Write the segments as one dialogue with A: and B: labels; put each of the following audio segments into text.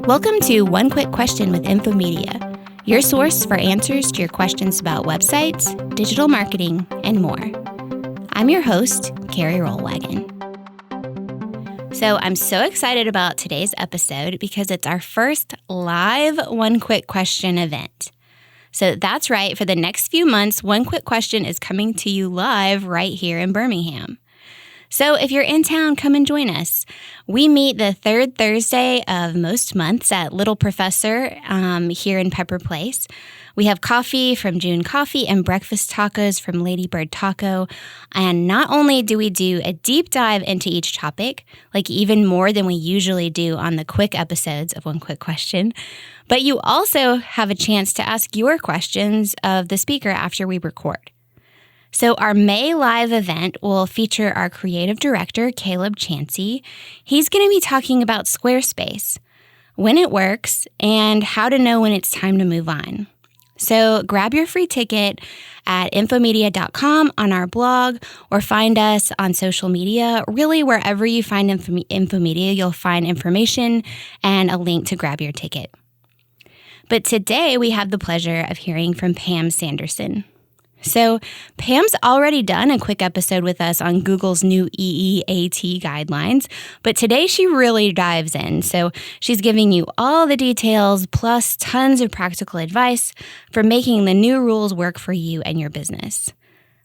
A: Welcome to One Quick Question with Infomedia, your source for answers to your questions about websites, digital marketing, and more. I'm your host, Carrie Rollwagon. So I'm so excited about today's episode because it's our first live One Quick Question event. So that's right, for the next few months, One Quick Question is coming to you live right here in Birmingham. So if you're in town, come and join us. We meet the third Thursday of most months at Little Professor here in Pepper Place. We have coffee from June Coffee and breakfast tacos from Lady Bird Taco. And not only do we do a deep dive into each topic, like even more than we usually do on the quick episodes of One Quick Question, but you also have a chance to ask your questions of the speaker after we record. So our May live event will feature our creative director, Caleb Chansey. He's going to be talking about Squarespace, when it works, and how to know when it's time to move on. So grab your free ticket at infomedia.com, on our blog, or find us on social media. Really, wherever you find Infomedia, you'll find information and a link to grab your ticket. But today we have the pleasure of hearing from Pam Sanderson. So Pam's already done a quick episode with us on Google's new EEAT guidelines, but today she really dives in. So she's giving you all the details plus tons of practical advice for making the new rules work for you and your business.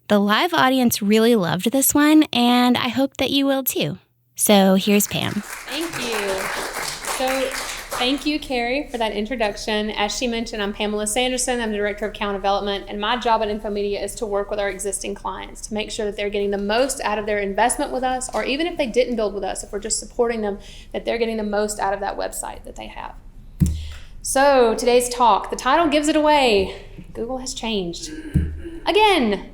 A: The live audience really loved this one, and I hope that you will too. So here's Pam.
B: Thank you. Thank you, Carrie, for that introduction. As she mentioned, I'm Pamela Sanderson. I'm the Director of Account Development, and my job at Infomedia is to work with our existing clients to make sure that they're getting the most out of their investment with us, or even if they didn't build with us, if we're just supporting them, that they're getting the most out of that website that they have. So today's talk, the title gives it away. Google has changed. Again.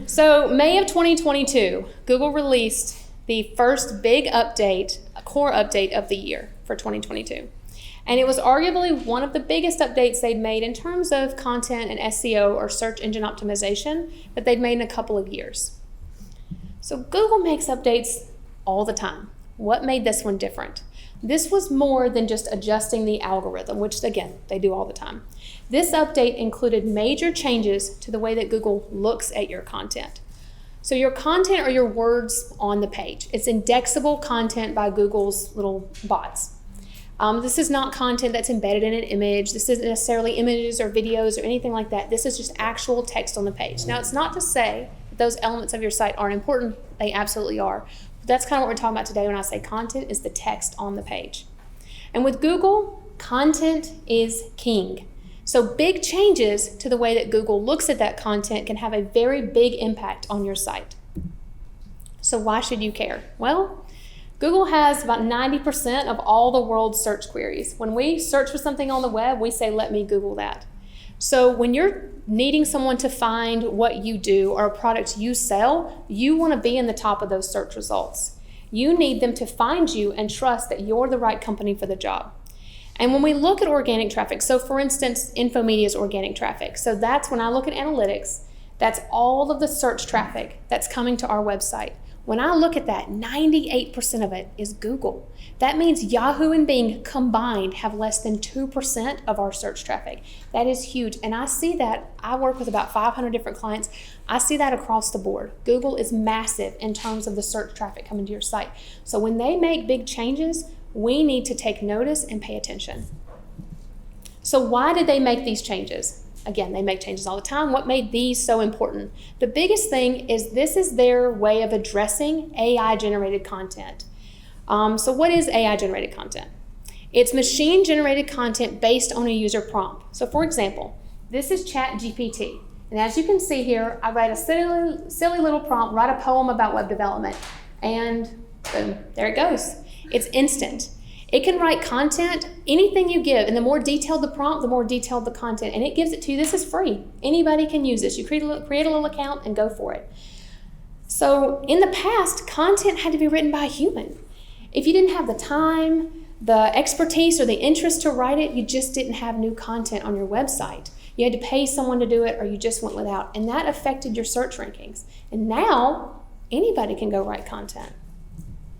B: So May of 2022, Google released the first big update, a core update of the year for 2022. And it was arguably one of the biggest updates they'd made in terms of content and SEO, or search engine optimization, that they'd made in a couple of years. So Google makes updates all the time. What made this one different? This was more than just adjusting the algorithm, which again, they do all the time. This update included major changes to the way that Google looks at your content. So your content are your words on the page. It's indexable content by Google's little bots. This is not content that's embedded in an image. This isn't necessarily images or videos or anything like that. This is just actual text on the page. Now, it's not to say that those elements of your site aren't important. They absolutely are. But that's kind of what we're talking about today when I say content is the text on the page. And with Google, content is king. So big changes to the way that Google looks at that content can have a very big impact on your site. So why should you care? Well, Google has about 90% of all the world's search queries. When we search for something on the web, we say, let me Google that. So when you're needing someone to find what you do or a product you sell, you want to be in the top of those search results. You need them to find you and trust that you're the right company for the job. And when we look at organic traffic, so for instance, Infomedia's organic traffic. So that's when I look at analytics, that's all of the search traffic that's coming to our website. When I look at that, 98% of it is Google. That means Yahoo and Bing combined have less than 2% of our search traffic. That is huge. And I see that. I work with about 500 different clients. I see that across the board. Google is massive in terms of the search traffic coming to your site. So when they make big changes, we need to take notice and pay attention. So why did they make these changes? Again, they make changes all the time. What made these so important? The biggest thing is this is their way of addressing AI-generated content. So what is AI-generated content? It's machine-generated content based on a user prompt. So for example, this is ChatGPT. And as you can see here, I write a silly little prompt, write a poem about web development, and boom, there it goes. It's instant. It can write content, anything you give, and the more detailed the prompt, the more detailed the content, and it gives it to you. This is free. Anybody can use this. You create a little account and go for it. So in the past, content had to be written by a human. If you didn't have the time, the expertise, or the interest to write it, you just didn't have new content on your website. You had to pay someone to do it, or you just went without, and that affected your search rankings. And now, anybody can go write content.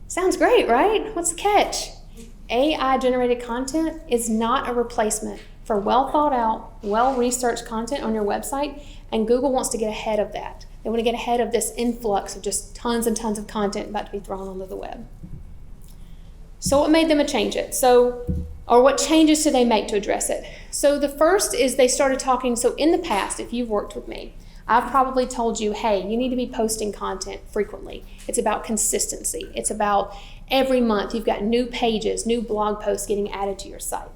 B: Sounds great, right? What's the catch? AI-generated content is not a replacement for well thought out, well-researched content on your website, and Google wants to get ahead of that. They want to get ahead of this influx of just tons and tons of content about to be thrown onto the web. So what made them change it? Or what changes did they make to address it? So the first is they started talking, so in the past, if you've worked with me, I've probably told you, hey, you need to be posting content frequently. It's about consistency. It's about every month you've got new pages, new blog posts getting added to your site.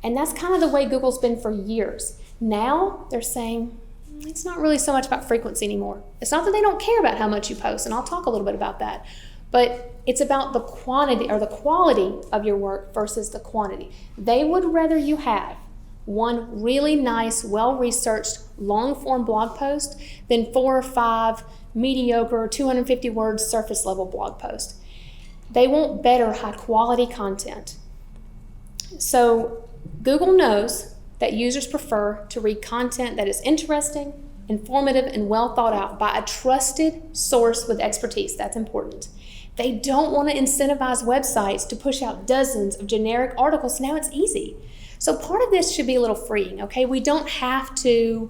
B: And that's kind of the way Google's been for years. Now they're saying it's not really so much about frequency anymore. It's not that they don't care about how much you post, and I'll talk a little bit about that, but it's about the quantity or the quality of your work versus the quantity. They would rather you have one really nice, well-researched, long-form blog post than 4 or 5 mediocre, 250-word surface-level blog posts. They want better, high-quality content. So Google knows that users prefer to read content that is interesting, informative, and well thought out by a trusted source with expertise. That's important. They don't want to incentivize websites to push out dozens of generic articles. Now it's easy. So part of this should be a little freeing, okay? We don't have to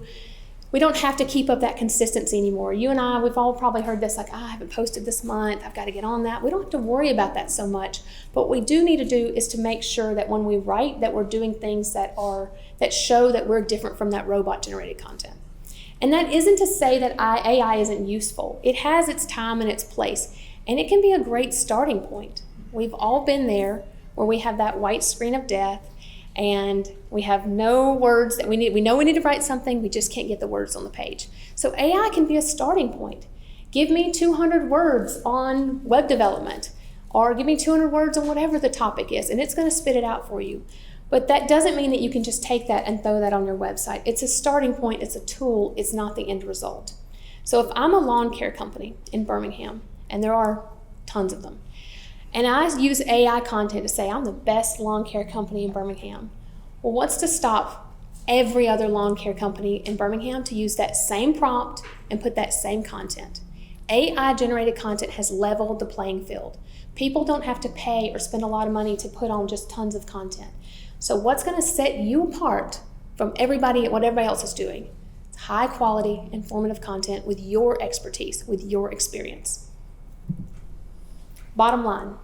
B: keep up that consistency anymore. You and I, we've all probably heard this, like, I haven't posted this month, I've got to get on that. We don't have to worry about that so much. But what we do need to do is to make sure that when we write, that we're doing things that show that we're different from that robot-generated content. And that isn't to say that AI isn't useful. It has its time and its place, and it can be a great starting point. We've all been there where we have that white screen of death, and we have no words that we need. We know we need to write something, we just can't get the words on the page. So AI can be a starting point. Give me 200 words on web development, or give me 200 words on whatever the topic is, and it's going to spit it out for you. But that doesn't mean that you can just take that and throw that on your website. It's a starting point, it's a tool, it's not the end result. So if I'm a lawn care company in Birmingham, and there are tons of them, and I use AI content to say I'm the best lawn care company in Birmingham. Well, what's to stop every other lawn care company in Birmingham to use that same prompt and put that same content? AI-generated content has leveled the playing field. People don't have to pay or spend a lot of money to put on just tons of content. So what's going to set you apart from everybody at what everybody else is doing? It's high-quality, informative content with your expertise, with your experience. Bottom line,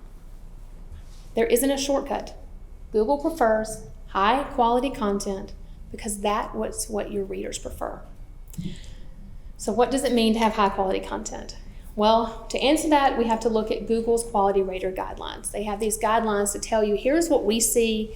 B: there isn't a shortcut. Google prefers high quality content because that's what your readers prefer. So what does it mean to have high quality content? Well, to answer that, we have to look at Google's Quality Rater Guidelines. They have these guidelines to tell you, here's what we see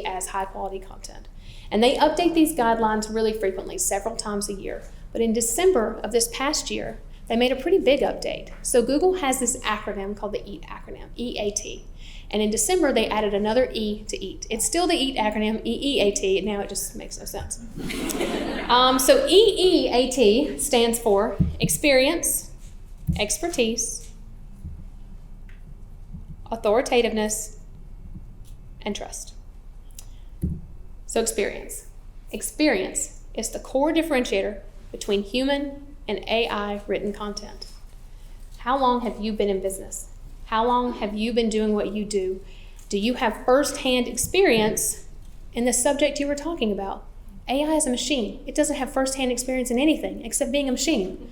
B: as high quality content. And they update these guidelines really frequently, several times a year. But in December of this past year, they made a pretty big update. So Google has this acronym called the EAT acronym, EAT. And in December, they added another E to EAT. It's still the EAT acronym, EEAT, and now it just makes no sense. So EEAT stands for experience, expertise, authoritativeness, and trust. So experience. Experience is the core differentiator between human and AI written content. How long have you been in business? How long have you been doing what you do? Do you have firsthand experience in the subject you were talking about? AI is a machine. It doesn't have firsthand experience in anything except being a machine.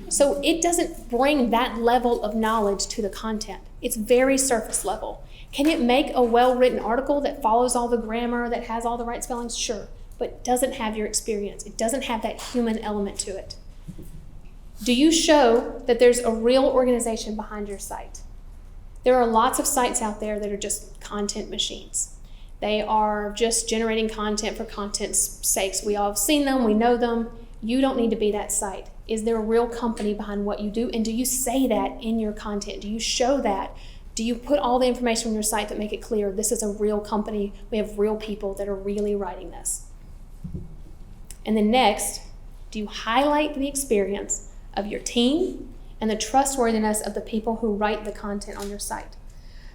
B: So it doesn't bring that level of knowledge to the content. It's very surface level. Can it make a well-written article that follows all the grammar, that has all the right spellings? Sure, but it doesn't have your experience. It doesn't have that human element to it. Do you show that there's a real organization behind your site? There are lots of sites out there that are just content machines. They are just generating content for content's sakes. We all have seen them, we know them. You don't need to be that site. Is there a real company behind what you do? And do you say that in your content? Do you show that? Do you put all the information on your site that make it clear this is a real company, we have real people that are really writing this? And then next, do you highlight the experience of your team and the trustworthiness of the people who write the content on your site?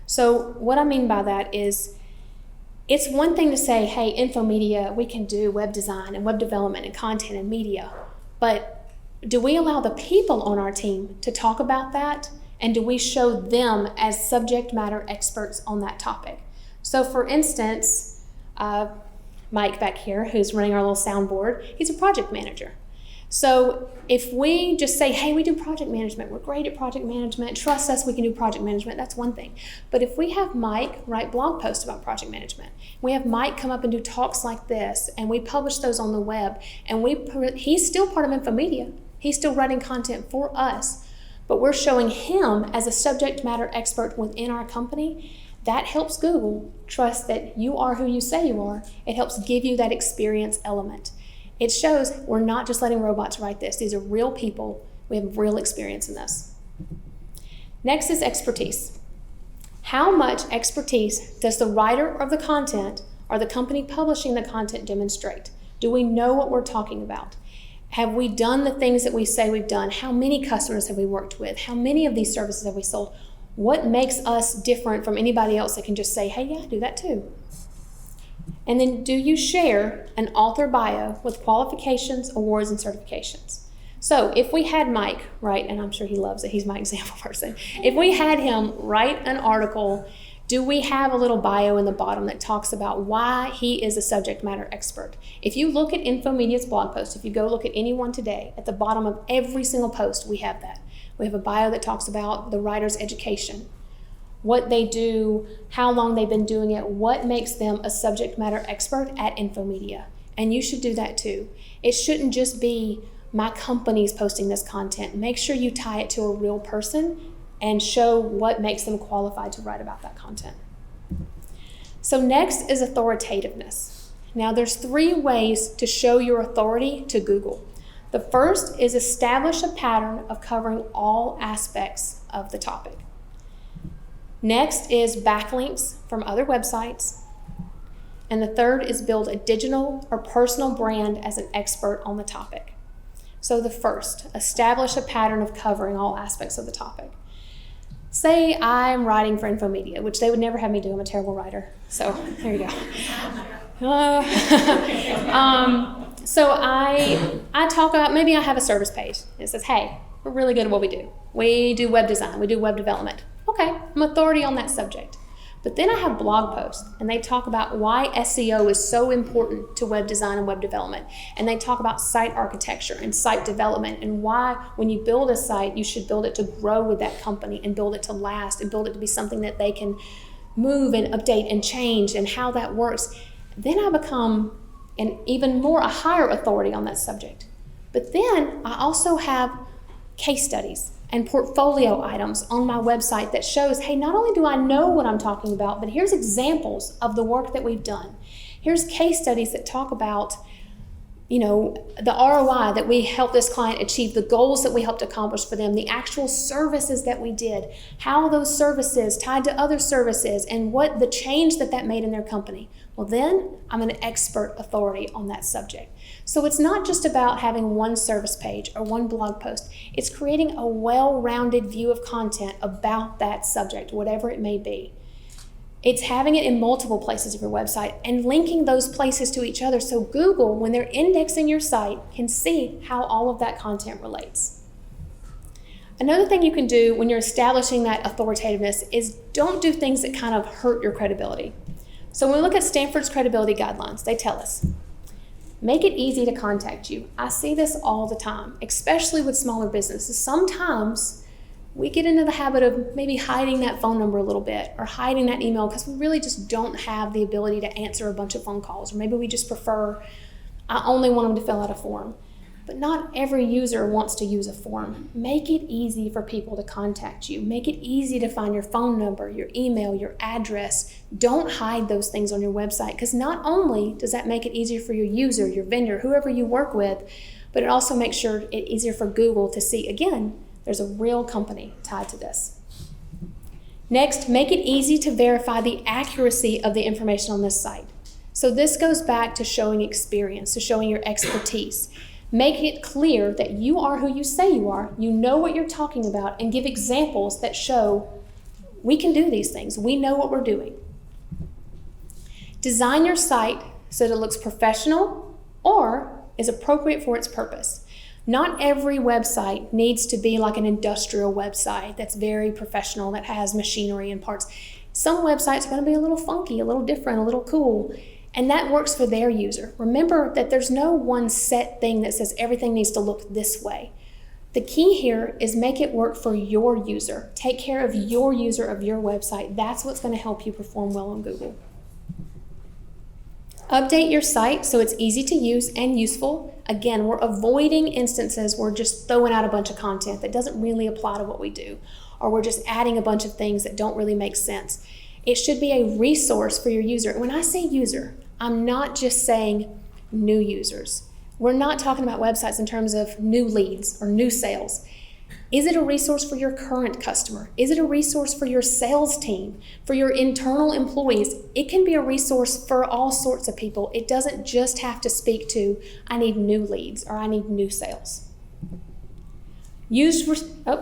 B: So what I mean by that is, it's one thing to say, hey, Infomedia, we can do web design and web development and content and media, but do we allow the people on our team to talk about that And do we show them as subject matter experts on that topic? So for instance, Mike back here, who's running our little soundboard, he's a project manager. So if we just say, hey, we do project management, we're great at project management, trust us, we can do project management, that's one thing. But if we have Mike write blog posts about project management, we have Mike come up and do talks like this, and we publish those on the web, and he's still part of Infomedia. He's still writing content for us, but we're showing him as a subject matter expert within our company. That helps Google trust that you are who you say you are. It helps give you that experience element. It shows we're not just letting robots write this. These are real people. We have real experience in this. Next is expertise. How much expertise does the writer of the content or the company publishing the content demonstrate? Do we know what we're talking about? Have we done the things that we say we've done? How many customers have we worked with? How many of these services have we sold? What makes us different from anybody else that can just say, hey, yeah, I do that too? And then do you share an author bio with qualifications, awards, and certifications? So if we had Mike, right, and I'm sure he loves it, he's my example person. If we had him write an article, do we have a little bio in the bottom that talks about why he is a subject matter expert? If you look at Infomedia's blog post, if you go look at any one today, at the bottom of every single post, we have that. We have a bio that talks about the writer's education, what they do, how long they've been doing it, what makes them a subject matter expert at Infomedia. And you should do that too. It shouldn't just be my company's posting this content. Make sure you tie it to a real person and show what makes them qualified to write about that content. So next is authoritativeness. Now there's 3 ways to show your authority to Google. The first is establish a pattern of covering all aspects of the topic. Next is backlinks from other websites. And the third is build a digital or personal brand as an expert on the topic. So the first, establish a pattern of covering all aspects of the topic. Say I'm writing for Infomedia, which they would never have me do. I'm a terrible writer. So there you go. So I talk about, maybe I have a service page. It says, hey, we're really good at what we do. We do web design. We do web development. Okay, I'm authority on that subject. But then I have blog posts, and they talk about why SEO is so important to web design and web development. And they talk about site architecture and site development, and why when you build a site, you should build it to grow with that company and build it to last and build it to be something that they can move and update and change, and how that works. Then I become a higher authority on that subject. But then I also have case studies and portfolio items on my website that shows, hey, not only do I know what I'm talking about, but here's examples of the work that we've done. Here's case studies that talk about, the ROI that we helped this client achieve, the goals that we helped accomplish for them, the actual services that we did, how those services tied to other services, and what the change that made in their company. Well, then I'm an expert authority on that subject. So it's not just about having one service page or one blog post. It's creating a well-rounded view of content about that subject, whatever it may be. It's having it in multiple places of your website and linking those places to each other so Google, when they're indexing your site, can see how all of that content relates. Another thing you can do when you're establishing that authoritativeness is don't do things that kind of hurt your credibility. So when we look at Stanford's credibility guidelines, they tell us, make it easy to contact you. I see this all the time, especially with smaller businesses. Sometimes we get into the habit of maybe hiding that phone number a little bit or hiding that email because we really just don't have the ability to answer a bunch of phone calls. Or maybe we just prefer, I only want them to fill out a form. But not every user wants to use a form. Make it easy for people to contact you. Make it easy to find your phone number, your email, your address. Don't hide those things on your website, because not only does that make it easier for your user, your vendor, whoever you work with, but it also makes sure it easier for Google to see, again, there's a real company tied to this. Next, make it easy to verify the accuracy of the information on this site. So this goes back to showing experience, to showing your expertise. Make it clear that you are who you say you are, you know what you're talking about, and give examples that show we can do these things, we know what we're doing. Design your site so that it looks professional or is appropriate for its purpose. Not every website needs to be like an industrial website that's very professional, that has machinery and parts. Some websites are going to be a little funky, a little different, a little cool, and that works for their user. Remember that there's no one set thing that says everything needs to look this way. The key here is make it work for your user. Take care of your user of your website. That's what's going to help you perform well on Google. Update your site so it's easy to use and useful. Again, we're avoiding instances where we're just throwing out a bunch of content that doesn't really apply to what we do, or we're just adding a bunch of things that don't really make sense. It should be a resource for your user. When I say user, I'm not just saying new users. We're not talking about websites in terms of new leads or new sales. Is it a resource for your current customer? Is it a resource for your sales team, for your internal employees? It can be a resource for all sorts of people. It doesn't just have to speak to, I need new leads or I need new sales. Use restraint.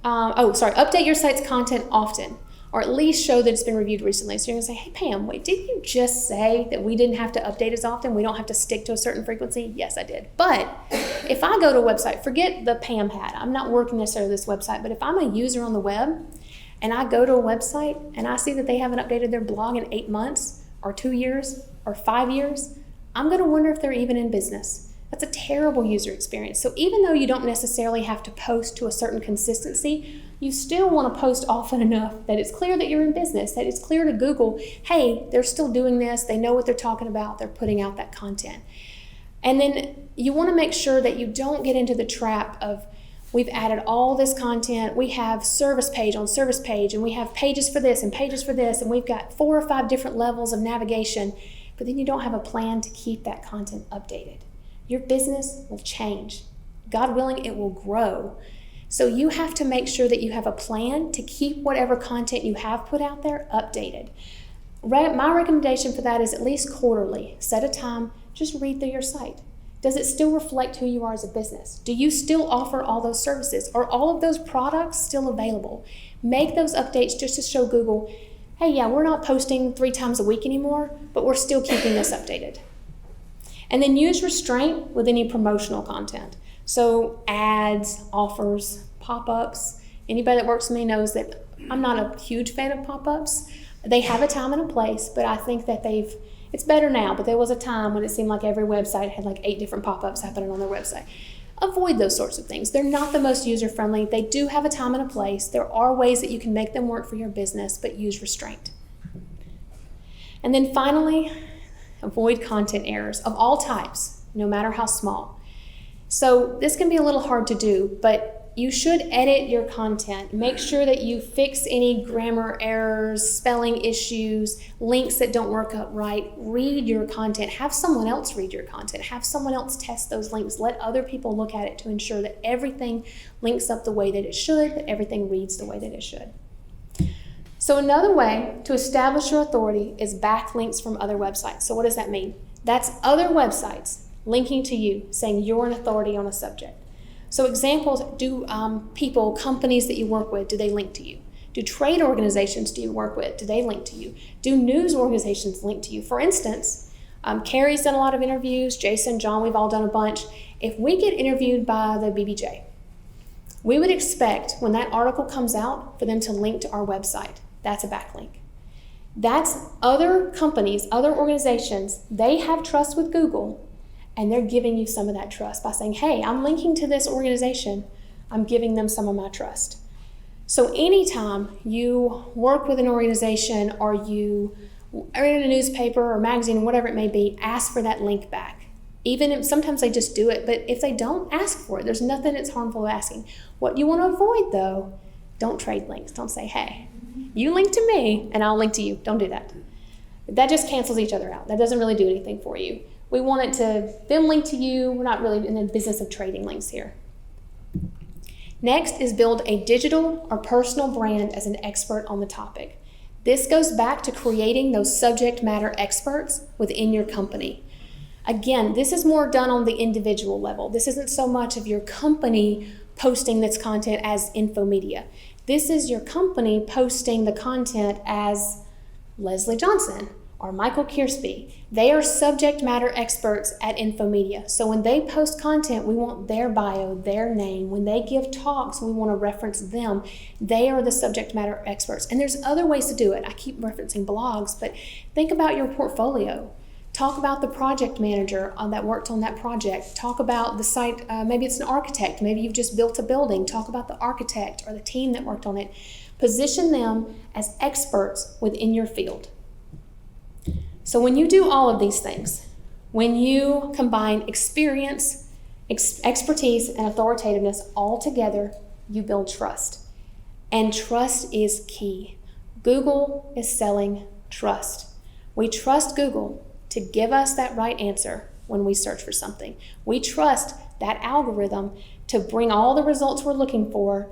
B: Update your site's content often, or at least show that it's been reviewed recently. So you're gonna say, hey Pam, wait, didn't you just say that we didn't have to update as often? We don't have to stick to a certain frequency? Yes, I did. But if I go to a website, forget the Pam hat. I'm not working necessarily this website, but if I'm a user on the web and I go to a website and I see that they haven't updated their blog in 8 months or 2 years or 5 years, I'm gonna wonder if they're even in business. That's a terrible user experience. So even though you don't necessarily have to post to a certain consistency, you still want to post often enough that it's clear that you're in business, that it's clear to Google, hey, they're still doing this, they know what they're talking about, they're putting out that content. And then you want to make sure that you don't get into the trap of, we've added all this content, we have service page on service page, and we have pages for this and pages for this, and we've got 4 or 5 different levels of navigation, but then you don't have a plan to keep that content updated. Your business will change. God willing, it will grow. So you have to make sure that you have a plan to keep whatever content you have put out there updated. My recommendation for that is at least quarterly. Set a time, just read through your site. Does it still reflect who you are as a business? Do you still offer all those services? Are all of those products still available? Make those updates just to show Google, hey, yeah, we're not posting 3 times a week anymore, but we're still keeping this updated. And then use restraint with any promotional content. So ads, offers, pop-ups. Anybody that works with me knows that I'm not a huge fan of pop-ups. They have a time and a place, but I think that it's better now, but there was a time when it seemed like every website had like 8 different pop-ups happening on their website. Avoid those sorts of things. They're not the most user-friendly. They do have a time and a place. There are ways that you can make them work for your business, but use restraint. And then finally, avoid content errors of all types, no matter how small. So this can be a little hard to do, but you should edit your content. Make sure that you fix any grammar errors, spelling issues, links that don't work out right. Read your content. Have someone else read your content. Have someone else test those links. Let other people look at it to ensure that everything links up the way that it should, that everything reads the way that it should. So another way to establish your authority is backlinks from other websites. So what does that mean? That's other websites linking to you, saying you're an authority on a subject. So examples, do companies that you work with, do they link to you? Do trade organizations do you work with, do they link to you? Do news organizations link to you? For instance, Carrie's done a lot of interviews, Jason, John, we've all done a bunch. If we get interviewed by the BBJ, we would expect when that article comes out for them to link to our website. That's a backlink. That's other companies, other organizations, they have trust with Google, and they're giving you some of that trust by saying, hey, I'm linking to this organization, I'm giving them some of my trust. So anytime you work with an organization or you are in a newspaper or magazine, whatever it may be, ask for that link back. Even if sometimes they just do it, but if they don't, ask for it. There's nothing that's harmful asking. What you want to avoid though, don't trade links. Don't say, hey, you link to me and I'll link to you. Don't do that. That just cancels each other out. That doesn't really do anything for you. We want it to them link to you. We're not really in the business of trading links here. Next is build a digital or personal brand as an expert on the topic. This goes back to creating those subject matter experts within your company. Again, this is more done on the individual level. This isn't so much of your company posting this content as Infomedia. This is your company posting the content as Leslie Johnson or Michael Kiersby. They are subject matter experts at Infomedia. So when they post content, we want their bio, their name. When they give talks, we want to reference them. They are the subject matter experts. And there's other ways to do it. I keep referencing blogs, but think about your portfolio. Talk about the project manager that worked on that project. Talk about the site, maybe it's an architect. Maybe you've just built a building. Talk about the architect or the team that worked on it. Position them as experts within your field. So when you do all of these things, when you combine experience, expertise, and authoritativeness all together, you build trust. And trust is key. Google is selling trust. We trust Google to give us that right answer when we search for something. We trust that algorithm to bring all the results we're looking for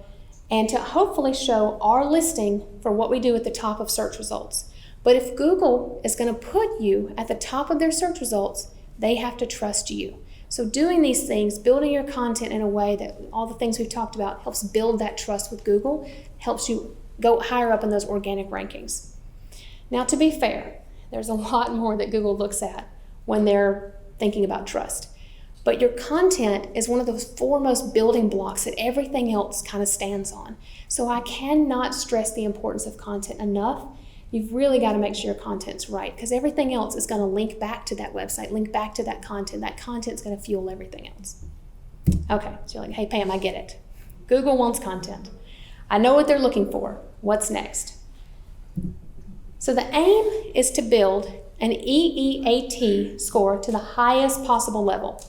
B: and to hopefully show our listing for what we do at the top of search results. But if Google is going to put you at the top of their search results, they have to trust you. So doing these things, building your content in a way that all the things we've talked about helps build that trust with Google, helps you go higher up in those organic rankings. Now, to be fair, there's a lot more that Google looks at when they're thinking about trust. But your content is one of those foremost building blocks that everything else kind of stands on. So I cannot stress the importance of content enough. You've really got to make sure your content's right, because everything else is going to link back to that website, link back to that content. That content's going to fuel everything else. Okay, so you're like, hey, Pam, I get it. Google wants content. I know what they're looking for. What's next? So the aim is to build an EEAT score to the highest possible level.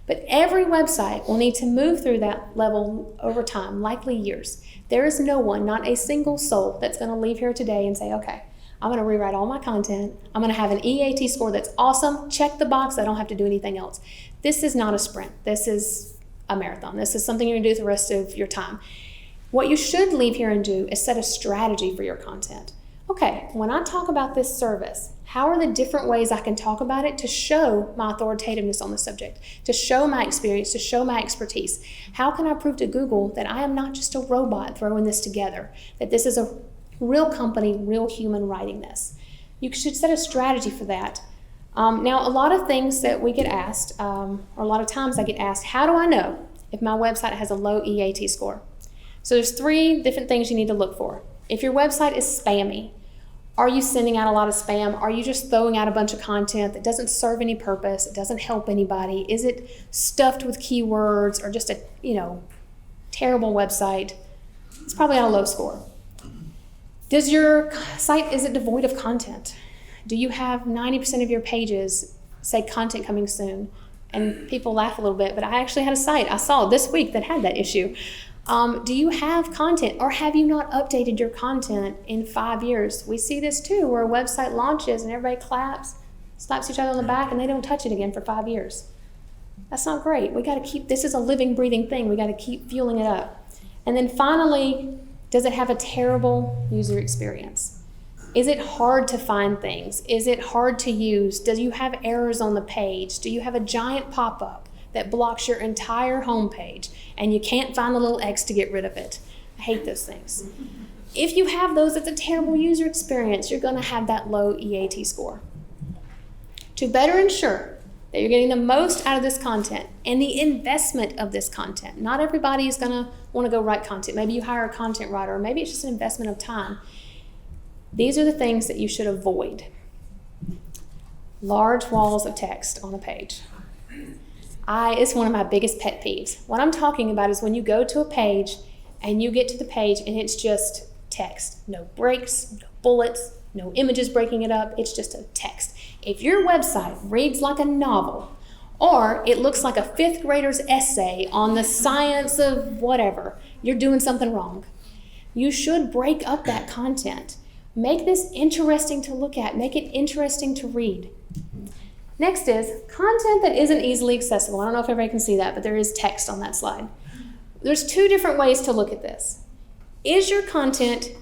B: But every website will need to move through that level over time, likely years. There is no one, not a single soul, that's going to leave here today and say, okay, I'm going to rewrite all my content. I'm going to have an EAT score that's awesome. Check the box. I don't have to do anything else. This is not a sprint. This is a marathon. This is something you're going to do the rest of your time. What you should leave here and do is set a strategy for your content. Okay, when I talk about this service, how are the different ways I can talk about it to show my authoritativeness on the subject, to show my experience, to show my expertise? How can I prove to Google that I am not just a robot throwing this together, that this is a real company, real human writing this? You should set a strategy for that. Now, a lot of things that we get asked, or a lot of times I get asked, how do I know if my website has a low EAT score? So there's 3 different things you need to look for. If your website is spammy, are you sending out a lot of spam? Are you just throwing out a bunch of content that doesn't serve any purpose? It doesn't help anybody? Is it stuffed with keywords or just a, terrible website? It's probably on a low score. Does your site, is it devoid of content? Do you have 90% of your pages say content coming soon? And people laugh a little bit, but I actually had a site I saw this week that had that issue. Do you have content, or have you not updated your content in 5 years? We see this too, where a website launches and everybody claps, slaps each other on the back, and they don't touch it again for 5 years. That's not great. We got to keep, this is a living, breathing thing. We got to keep fueling it up. And then finally, does it have a terrible user experience? Is it hard to find things? Is it hard to use? Do you have errors on the page? Do you have a giant pop-up that blocks your entire homepage and you can't find the little X to get rid of it? I hate those things. If you have those, it's a terrible user experience. You're going to have that low EAT score. To better ensure that you're getting the most out of this content and the investment of this content, not everybody is going to want to go write content. Maybe you hire a content writer, or maybe it's just an investment of time. These are the things that you should avoid. Large walls of text on a page. It's one of my biggest pet peeves. What I'm talking about is when you go to a page and you get to the page and it's just text. No breaks, no bullets, no images breaking it up. It's just a text. If your website reads like a novel, or it looks like a 5th grader's essay on the science of whatever, you're doing something wrong. You should break up that content. Make this interesting to look at. Make it interesting to read. Next is content that isn't easily accessible. I don't know if everybody can see that, but there is text on that slide. There's 2 different ways to look at this. Is your content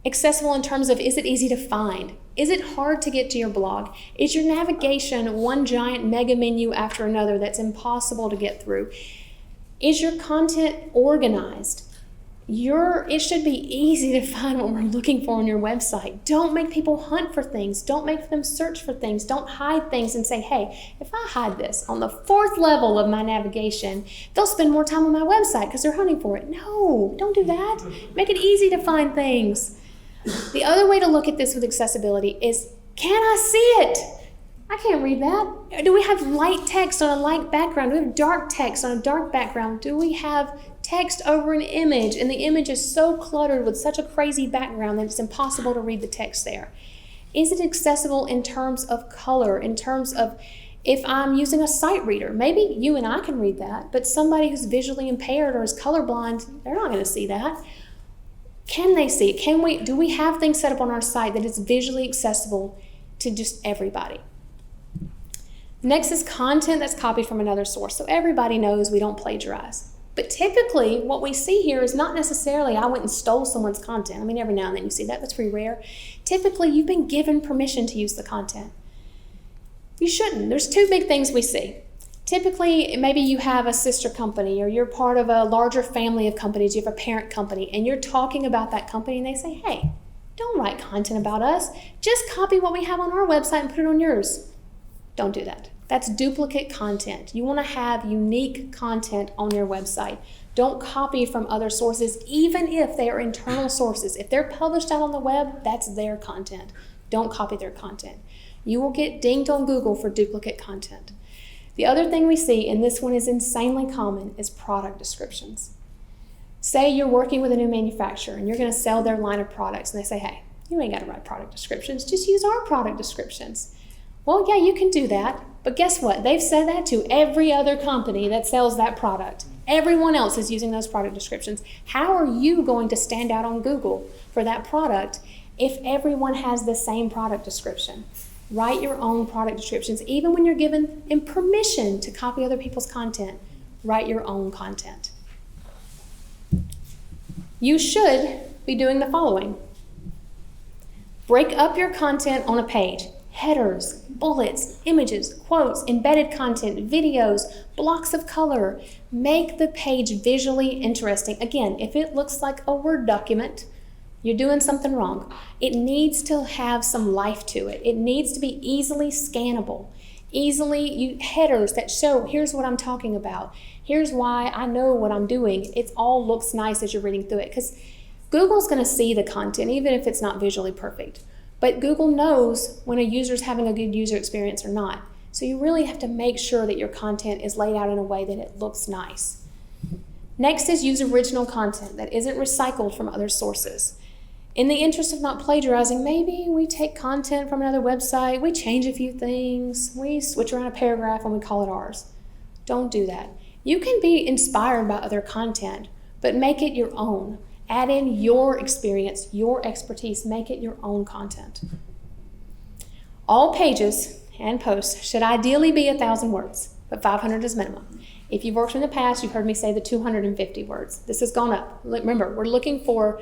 B: accessible in terms of, is it easy to find? Is it hard to get to your blog? Is your navigation one giant mega menu after another that's impossible to get through? Is your content organized? It should be easy to find what we're looking for on your website. Don't make people hunt for things. Don't make them search for things. Don't hide things and say, hey, if I hide this on the 4th level of my navigation, they'll spend more time on my website because they're hunting for it. No, don't do that. Make it easy to find things. The other way to look at this with accessibility is, can I see it? I can't read that. Do we have light text on a light background? Do we have dark text on a dark background? Do we have text over an image and the image is so cluttered with such a crazy background that it's impossible to read the text there? Is it accessible in terms of color, in terms of if I'm using a sight reader? Maybe you and I can read that, but somebody who's visually impaired or is colorblind, they're not going to see that. Can they see it? Do we have things set up on our site that is visually accessible to just everybody? Next is content that's copied from another source. So everybody knows we don't plagiarize. But typically, what we see here is not necessarily I went and stole someone's content. I mean, every now and then you see that. That's pretty rare. Typically, you've been given permission to use the content. You shouldn't. There's 2 big things we see. Typically, maybe you have a sister company or you're part of a larger family of companies. You have a parent company and you're talking about that company and they say, hey, don't write content about us. Just copy what we have on our website and put it on yours. Don't do that. That's duplicate content. You want to have unique content on your website. Don't copy from other sources, even if they are internal sources. If they're published out on the web, that's their content. Don't copy their content. You will get dinged on Google for duplicate content. The other thing we see, and this one is insanely common, is product descriptions. Say you're working with a new manufacturer and you're going to sell their line of products, and they say, hey, you ain't got to write product descriptions. Just use our product descriptions. Well, yeah, you can do that, but guess what? They've said that to every other company that sells that product. Everyone else is using those product descriptions. How are you going to stand out on Google for that product if everyone has the same product description? Write your own product descriptions. Even when you're given permission to copy other people's content, write your own content. You should be doing the following. Break up your content on a page. Headers, bullets, images, quotes, embedded content, videos, blocks of color. Make the page visually interesting. Again, if it looks like a Word document, you're doing something wrong. It needs to have some life to it. It needs to be easily scannable. Headers that show, here's what I'm talking about. Here's why I know what I'm doing. It all looks nice as you're reading through it, because Google's going to see the content, even if it's not visually perfect. But Google knows when a user's having a good user experience or not. So you really have to make sure that your content is laid out in a way that it looks nice. Next is use original content that isn't recycled from other sources. In the interest of not plagiarizing, maybe we take content from another website, we change a few things, we switch around a paragraph and we call it ours. Don't do that. You can be inspired by other content, but make it your own. Add in your experience, your expertise, make it your own content. All pages and posts should ideally be 1,000 words, but 500 is minimum. If you've worked in the past, you've heard me say the 250 words. This has gone up. Remember, we're looking for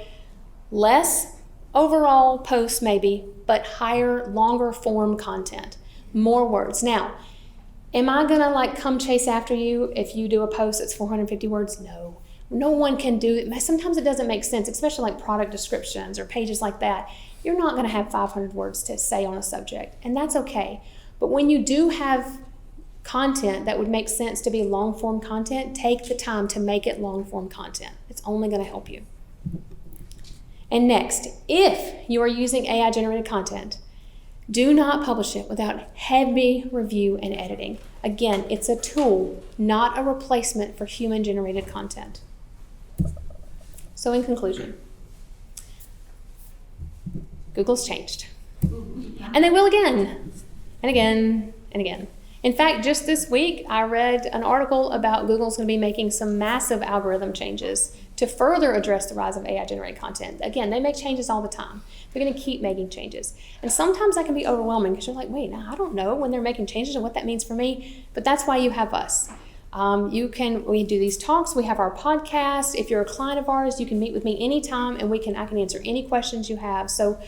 B: less overall posts maybe, but higher, longer form content, more words. Now, am I gonna come chase after you if you do a post that's 450 words? No. No one can do it. Sometimes it doesn't make sense, especially like product descriptions or pages like that. You're not going to have 500 words to say on a subject, and that's okay. But when you do have content that would make sense to be long-form content, take the time to make it long-form content. It's only going to help you. And next, if you are using AI-generated content, do not publish it without heavy review and editing. Again, it's a tool, not a replacement for human-generated content. So in conclusion, Google's changed. And they will again, and again, and again. In fact, just this week, I read an article about Google's going to be making some massive algorithm changes to further address the rise of AI-generated content. Again, they make changes all the time. They're going to keep making changes. And sometimes that can be overwhelming because you're like, wait, now I don't know when they're making changes and what that means for me. But that's why you have us. We do these talks. We have our podcast. If you're a client of ours, you can meet with me anytime and I can answer any questions you have. So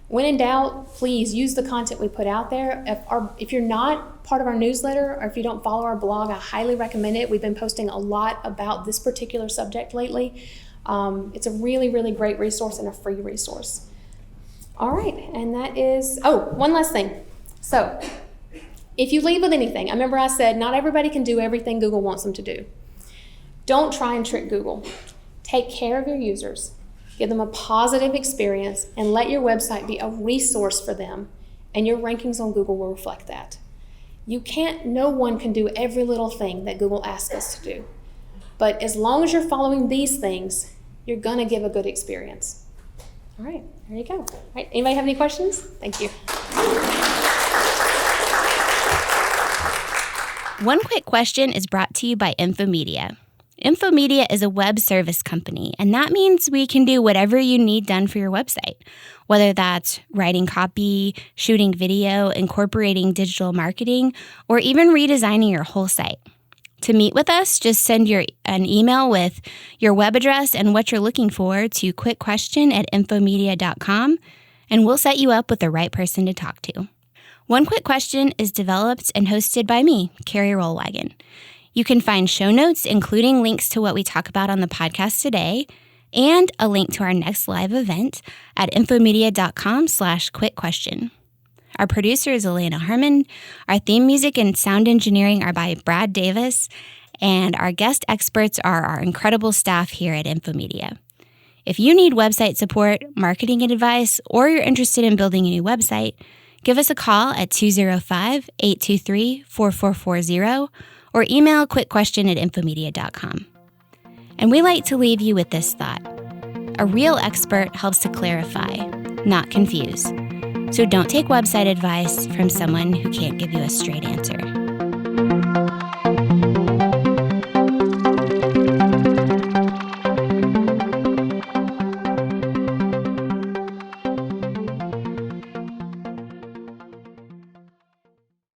B: when in doubt, please use the content we put out there. If you're not part of our newsletter or if you don't follow our blog, I highly recommend it. We've been posting a lot about this particular subject lately. It's a really, really great resource and a free resource. All right, and that is, one last thing. So, if you leave with anything, I remember I said not everybody can do everything Google wants them to do. Don't try and trick Google. Take care of your users, give them a positive experience, and let your website be a resource for them, and your rankings on Google will reflect that. No one can do every little thing that Google asks us to do. But as long as you're following these things, you're going to give a good experience. All right, there you go. All right, anybody have any questions? Thank you.
A: One quick question is brought to you by Infomedia. Infomedia is a web service company, and that means we can do whatever you need done for your website, whether that's writing copy, shooting video, incorporating digital marketing, or even redesigning your whole site. To meet with us, just send an email with your web address and what you're looking for to quickquestion@infomedia.com, and we'll set you up with the right person to talk to. One Quick Question is developed and hosted by me, Carrie Rollwagon. You can find show notes, including links to what we talk about on the podcast today, and a link to our next live event at infomedia.com/quickquestion. Our producer is Elena Harmon. Our theme music and sound engineering are by Brad Davis, and our guest experts are our incredible staff here at Infomedia. If you need website support, marketing advice, or you're interested in building a new website, give us a call at 205-823-4440 or email quickquestion@infomedia.com. And we like to leave you with this thought. A real expert helps to clarify, not confuse. So don't take website advice from someone who can't give you a straight answer.